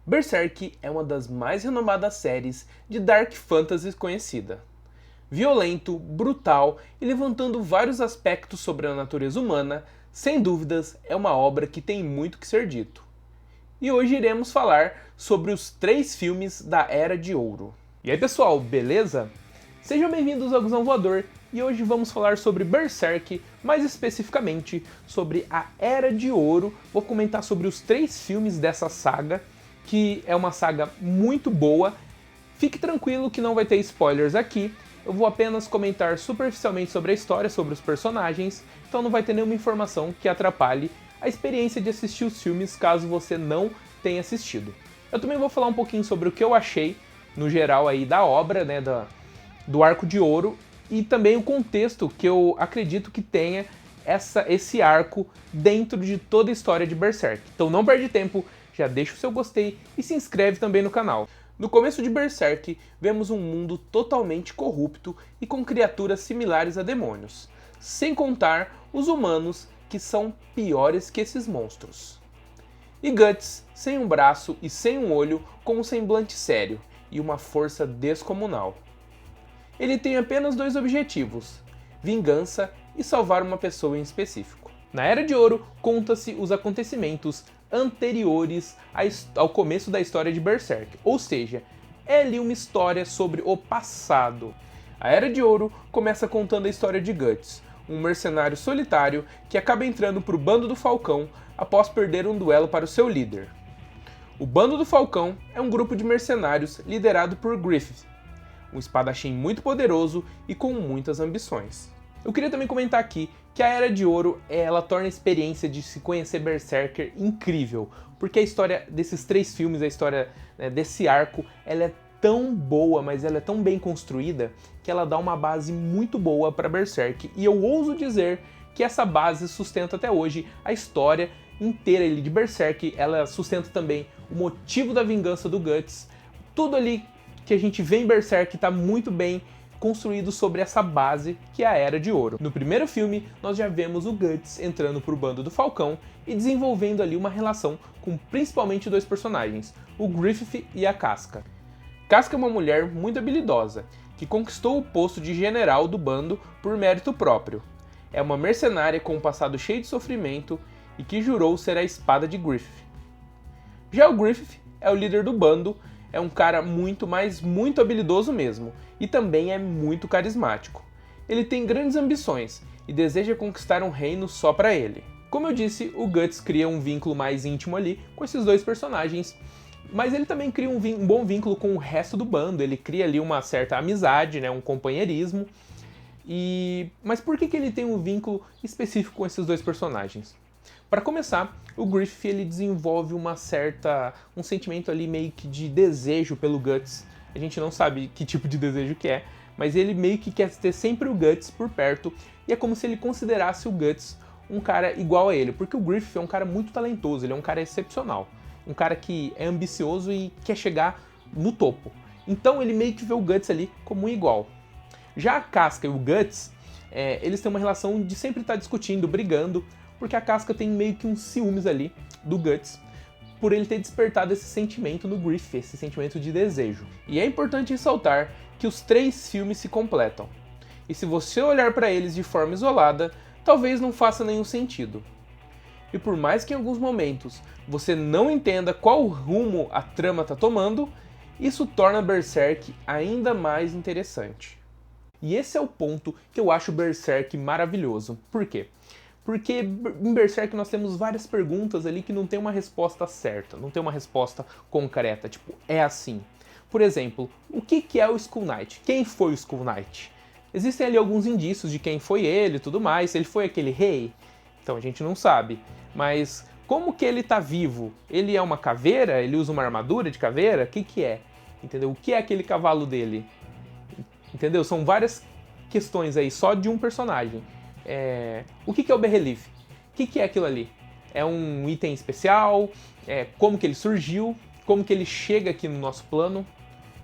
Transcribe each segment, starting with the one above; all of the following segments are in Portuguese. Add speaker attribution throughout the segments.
Speaker 1: Berserk é uma das mais renomadas séries de Dark Fantasy conhecida. Violento, brutal e levantando vários aspectos sobre a natureza humana, sem dúvidas é uma obra que tem muito que ser dito. E hoje iremos falar sobre os 3 filmes da Era de Ouro. E aí pessoal, beleza? Sejam bem-vindos ao Gusão Voador e hoje vamos falar sobre Berserk, mais especificamente sobre a Era de Ouro. Vou comentar sobre os 3 filmes dessa saga, que é uma saga muito boa. Fique tranquilo que não vai ter spoilers aqui, eu vou apenas comentar superficialmente sobre a história, sobre os personagens, então não vai ter nenhuma informação que atrapalhe a experiência de assistir os filmes caso você não tenha assistido. Eu também vou falar um pouquinho sobre o que eu achei, no geral, aí da obra, né, do Arco de Ouro, e também o contexto que eu acredito que tenha esse arco dentro de toda a história de Berserk. Então não perde tempo, já deixa o seu gostei e se inscreve também no canal. No começo de Berserk, vemos um mundo totalmente corrupto e com criaturas similares a demônios, sem contar os humanos, que são piores que esses monstros. E Guts, sem um braço e sem um olho, com um semblante sério e uma força descomunal. Ele tem apenas 2 objetivos: vingança e salvar uma pessoa em específico. Na Era de Ouro, conta-se os acontecimentos anteriores ao começo da história de Berserk, ou seja, é ali uma história sobre o passado. A Era de Ouro começa contando a história de Guts, um mercenário solitário que acaba entrando para o Bando do Falcão após perder um duelo para o seu líder. O Bando do Falcão é um grupo de mercenários liderado por Griffith, um espadachim muito poderoso e com muitas ambições. Eu queria também comentar aqui que a Era de Ouro, ela torna a experiência de se conhecer Berserker incrível, porque a história desses 3 filmes, a história, né, desse arco, ela é tão boa, mas ela é tão bem construída, que ela dá uma base muito boa para Berserk, e eu ouso dizer que essa base sustenta até hoje a história inteira ali de Berserk. Ela sustenta também o motivo da vingança do Guts, tudo ali que a gente vê em Berserk está muito bem construído sobre essa base que é a Era de Ouro. No primeiro filme, nós já vemos o Guts entrando para o Bando do Falcão e desenvolvendo ali uma relação com principalmente 2 personagens, o Griffith e a Casca. Casca é uma mulher muito habilidosa, que conquistou o posto de general do bando por mérito próprio. É uma mercenária com um passado cheio de sofrimento e que jurou ser a espada de Griffith. Já o Griffith é o líder do bando, é um cara muito habilidoso mesmo, e também é muito carismático. Ele tem grandes ambições e deseja conquistar um reino só para ele. Como eu disse, o Guts cria um vínculo mais íntimo ali com esses 2 personagens, mas ele também cria um bom vínculo com o resto do bando, ele cria ali uma certa amizade, né, um companheirismo. Mas por que ele tem um vínculo específico com esses 2 personagens? Para começar, o Griffith ele desenvolve um sentimento ali meio que de desejo pelo Guts. A gente não sabe que tipo de desejo que é, mas ele meio que quer ter sempre o Guts por perto, e é como se ele considerasse o Guts um cara igual a ele, porque o Griffith é um cara muito talentoso, ele é um cara excepcional, um cara que é ambicioso e quer chegar no topo. Então ele meio que vê o Guts ali como um igual. Já a Casca e o Guts, eles têm uma relação de sempre estar discutindo, brigando, porque a Casca tem meio que uns ciúmes ali do Guts, por ele ter despertado esse sentimento no Griffith, esse sentimento de desejo. E é importante ressaltar que os 3 filmes se completam. E se você olhar para eles de forma isolada, talvez não faça nenhum sentido. E por mais que em alguns momentos você não entenda qual rumo a trama está tomando, isso torna Berserk ainda mais interessante. E esse é o ponto que eu acho Berserk maravilhoso. Por quê? Porque em Berserk nós temos várias perguntas ali que não tem uma resposta certa, não tem uma resposta concreta, tipo, é assim. Por exemplo, o que é o Skull Knight? Quem foi o Skull Knight? Existem ali alguns indícios de quem foi ele e tudo mais, ele foi aquele rei? Então a gente não sabe. Mas como que ele tá vivo? Ele é uma caveira? Ele usa uma armadura de caveira? O que é? Entendeu? O que é aquele cavalo dele? Entendeu? São várias questões aí só de um personagem. O que é o Berrelief? O que é aquilo ali? É um item especial? Como que ele surgiu? Como que ele chega aqui no nosso plano?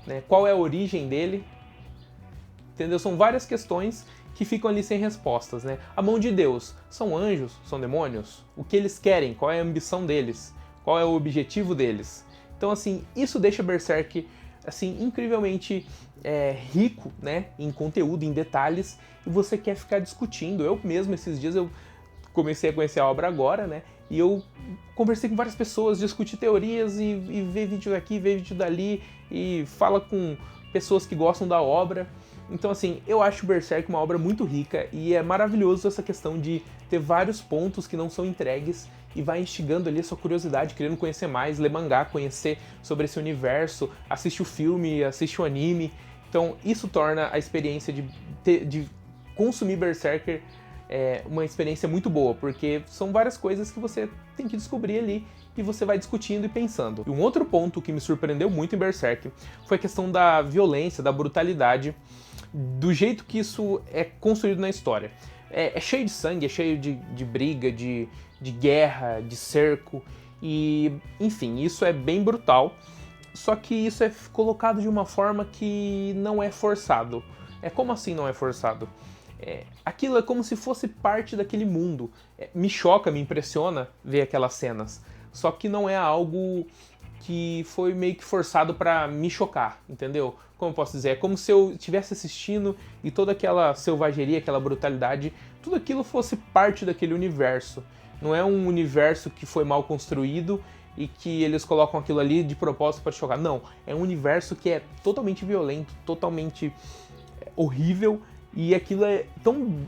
Speaker 1: Né? Qual é a origem dele? Entendeu? São várias questões que ficam ali sem respostas, né? A mão de Deus, são anjos? São demônios? O que eles querem? Qual é a ambição deles? Qual é o objetivo deles? Então, assim, isso deixa Berserk, assim, incrivelmente rico, né, em conteúdo, em detalhes, e você quer ficar discutindo. Eu mesmo, esses dias, eu comecei a conhecer a obra agora, né, e eu conversei com várias pessoas, discuti teorias e ver vídeo daqui, ver vídeo dali, e fala com pessoas que gostam da obra. Então, assim, eu acho Berserk uma obra muito rica e é maravilhoso essa questão de ter vários pontos que não são entregues e vai instigando ali a sua curiosidade, querendo conhecer mais, ler mangá, conhecer sobre esse universo, assiste o filme, assiste o anime. Então, isso torna a experiência de consumir Berserker uma experiência muito boa, porque são várias coisas que você tem que descobrir ali e você vai discutindo e pensando. E um outro ponto que me surpreendeu muito em Berserk foi a questão da violência, da brutalidade, do jeito que isso é construído na história. É cheio de sangue, é cheio de briga, de guerra, de cerco, e enfim, isso é bem brutal, só que isso é colocado de uma forma que não é forçado. Como assim não é forçado? Aquilo é como se fosse parte daquele mundo. Me choca, me impressiona ver aquelas cenas, só que não é algo que foi meio que forçado pra me chocar, entendeu? Como eu posso dizer? É como se eu estivesse assistindo e toda aquela selvageria, aquela brutalidade, tudo aquilo fosse parte daquele universo. Não é um universo que foi mal construído e que eles colocam aquilo ali de propósito para te chocar. Não, é um universo que é totalmente violento, totalmente horrível, e aquilo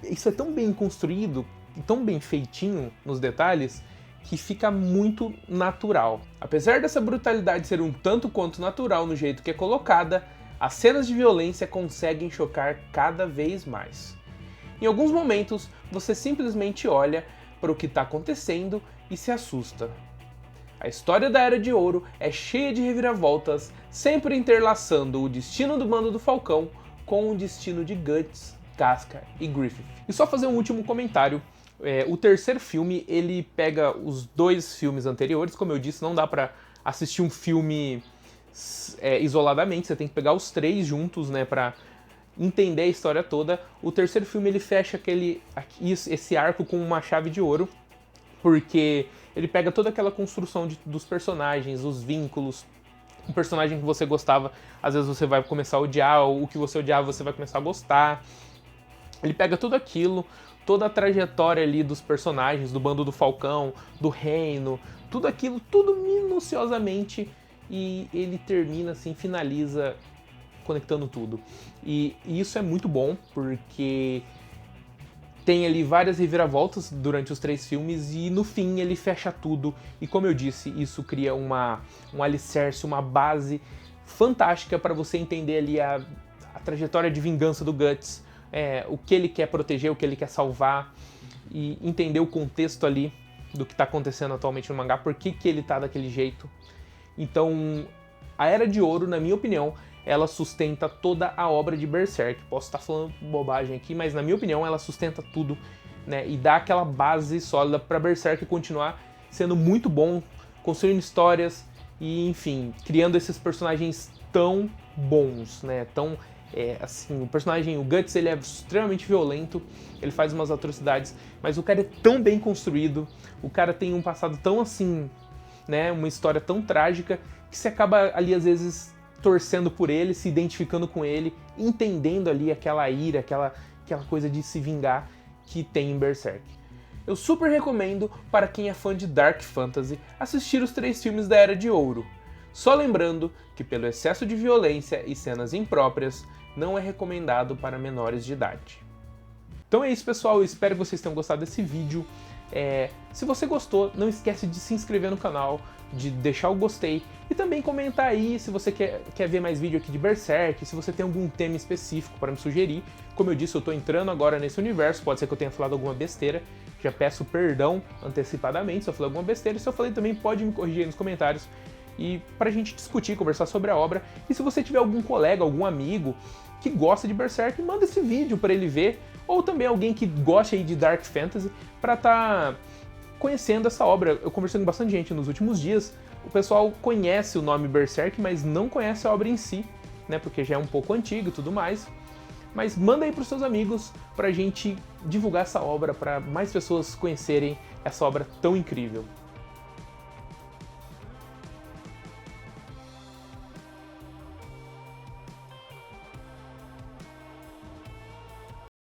Speaker 1: isso é tão bem construído, tão bem feitinho nos detalhes, que fica muito natural. Apesar dessa brutalidade ser um tanto quanto natural no jeito que é colocada, as cenas de violência conseguem chocar cada vez mais. Em alguns momentos, você simplesmente olha para o que está acontecendo e se assusta. A história da Era de Ouro é cheia de reviravoltas, sempre interlaçando o destino do Bando do Falcão com o destino de Guts, Casca e Griffith. E só fazer um último comentário. O terceiro filme, ele pega os dois filmes anteriores, como eu disse, não dá pra assistir um filme isoladamente, você tem que pegar os três juntos, né, pra entender a história toda. O terceiro filme, ele fecha esse arco com uma chave de ouro, porque ele pega toda aquela construção dos personagens, os vínculos, um personagem que você gostava, às vezes você vai começar a odiar, ou o que você odiava você vai começar a gostar. Ele pega tudo aquilo, toda a trajetória ali dos personagens, do Bando do Falcão, do Reino, tudo aquilo, tudo minuciosamente, e ele termina assim, finaliza conectando tudo. E isso é muito bom, porque tem ali várias reviravoltas durante os três filmes, e no fim ele fecha tudo, e como eu disse, isso cria um alicerce, uma base fantástica para você entender ali a trajetória de vingança do Guts, o que ele quer proteger, o que ele quer salvar, e entender o contexto ali do que está acontecendo atualmente no mangá, por que ele tá daquele jeito. Então, a Era de Ouro, na minha opinião, ela sustenta toda a obra de Berserk. Posso estar falando bobagem aqui, mas na minha opinião ela sustenta tudo, né, e dá aquela base sólida para Berserk continuar sendo muito bom, construindo histórias e, enfim, criando esses personagens tão bons, né, assim, o personagem, o Guts, ele é extremamente violento, ele faz umas atrocidades, mas o cara é tão bem construído, o cara tem um passado tão assim, né, uma história tão trágica, que você acaba ali às vezes torcendo por ele, se identificando com ele, entendendo ali aquela ira, aquela coisa de se vingar que tem em Berserk. Eu super recomendo para quem é fã de Dark Fantasy assistir os 3 filmes da Era de Ouro. Só lembrando que pelo excesso de violência e cenas impróprias, não é recomendado para menores de idade. Então é isso, pessoal, eu espero que vocês tenham gostado desse vídeo. Se você gostou, não esquece de se inscrever no canal, de deixar o gostei e também comentar aí se você quer ver mais vídeo aqui de Berserk, se você tem algum tema específico para me sugerir. Como eu disse, eu estou entrando agora nesse universo, pode ser que eu tenha falado alguma besteira, já peço perdão antecipadamente se eu falei alguma besteira, se eu falei também pode me corrigir aí nos comentários, e pra gente discutir, conversar sobre a obra. E se você tiver algum colega, algum amigo que gosta de Berserk, manda esse vídeo para ele ver, ou também alguém que gosta aí de Dark Fantasy para estar conhecendo essa obra. Eu conversei com bastante gente nos últimos dias, o pessoal conhece o nome Berserk, mas não conhece a obra em si, né, porque já é um pouco antigo e tudo mais. Mas manda aí pros seus amigos pra gente divulgar essa obra, para mais pessoas conhecerem essa obra tão incrível.